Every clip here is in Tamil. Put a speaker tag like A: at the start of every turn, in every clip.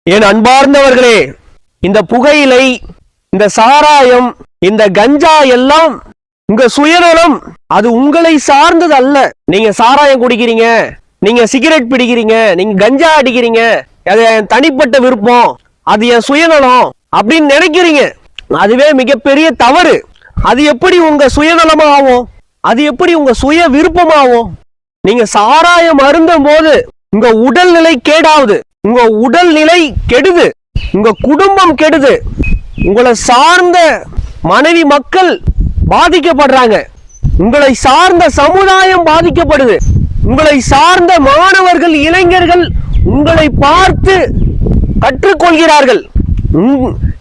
A: என் அன்பார்ந்தவர்களே, இந்த புகையிலை, இந்த சாராயம், இந்த கஞ்சா எல்லாம் உங்க சுயநலம். அது உங்களை சார்ந்தது அல்ல. நீங்க சாராயம் குடிக்கிறீங்க, நீங்க சிகரெட் பிடிக்கிறீங்க, நீங்க கஞ்சா அடிக்கிறீங்க, அது என் தனிப்பட்ட விருப்பம், அது என் சுயநலம் அப்படின்னு நினைக்கிறீங்க. அதுவே மிகப்பெரிய தவறு. அது எப்படி உங்க சுயநலமா ஆகும்? அது எப்படி உங்க சுய விருப்பமாகும்? நீங்க சாராயம் அருந்தும் போது உங்க உடல்நிலை கேடாவது, உங்க உடல்நிலை கெடுது, உங்க குடும்பம் கெடுது, உங்களை சார்ந்த மனைவி மக்கள் பாதிக்கப்படுறாங்க, உங்களை சார்ந்த சமுதாயம் பாதிக்கப்படுது, உங்களை சார்ந்த மாணவர்கள் இளைஞர்கள் உங்களை பார்த்து கற்றுக்கொள்கிறார்கள்.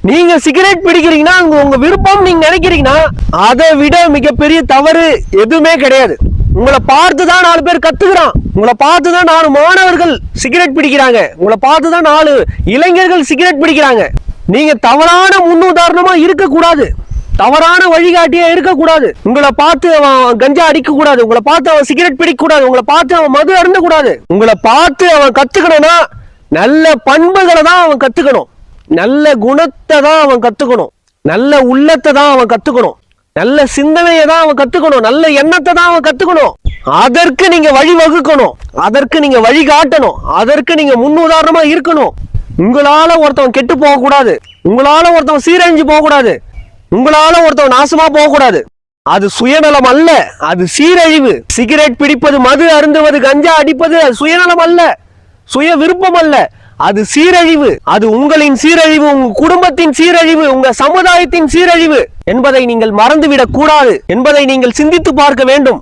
A: நீங்க சிகரெட் பிடிக்கிறீங்கன்னா உங்க விருப்பம் நீங்க நினைக்கிறீங்கன்னா அதை விட மிகப்பெரிய தவறு எதுவுமே கிடையாது. உங்களை பார்த்துதான் 4 பேர் கத்துக்கிறான், உங்களை பார்த்துதான் 4 மாணவர்கள் சிகரெட் பிடிக்கிறாங்க, உங்களை பார்த்துதான் 4 இளைஞர்கள் சிகரெட் பிடிக்கிறாங்க. நீங்க தவறான முன்னுதாரணமா இருக்கக்கூடாது, தவறான வழிகாட்டியா இருக்கக்கூடாது. உங்களை பார்த்து அவன் கஞ்சா அடிக்க கூடாது, உங்களை பார்த்து அவன் சிகரெட் பிடிக்க கூடாது, உங்களை பார்த்து அவன் மது அருந்த கூடாது. உங்களை பார்த்து அவன் கத்துக்கணும்னா நல்ல பண்புகளை தான் அவன் கத்துக்கணும், நல்ல குணத்தை தான் அவன் கத்துக்கணும், நல்ல உள்ளத்தை தான் அவன் கத்துக்கணும், நல்ல சிந்தனையை தான் அவன் கத்துக்கணும், நல்ல எண்ணத்தை தான் அவன் கத்துக்கணும். அதற்கு நீங்க வழி வகுக்கணும், அதற்கு நீங்க வழி காட்டணும், அதற்கு நீங்க முன்னுதாரணமா இருக்கணும். உங்களால ஒருத்தவன் கெட்டு போக கூடாது, உங்களால ஒருத்தவன் சீரழிஞ்சு போக கூடாது, உங்களால ஒருத்தவன் நாசமா போக கூடாது. அது சுயநலம் அல்ல, அது சீரழிவு. சிகரெட் பிடிப்பது, மது அருந்துவது, கஞ்சா அடிப்பது அது சுயநலம் அல்ல, சுய விருப்பம் அல்ல, அது சீரழிவு. அது உங்களின் சீரழிவு, உங்க குடும்பத்தின் சீரழிவு, உங்க சமுதாயத்தின் சீரழிவு என்பதை நீங்கள் மறந்துவிடக் கூடாது என்பதை நீங்கள் சிந்தித்து பார்க்க வேண்டும்.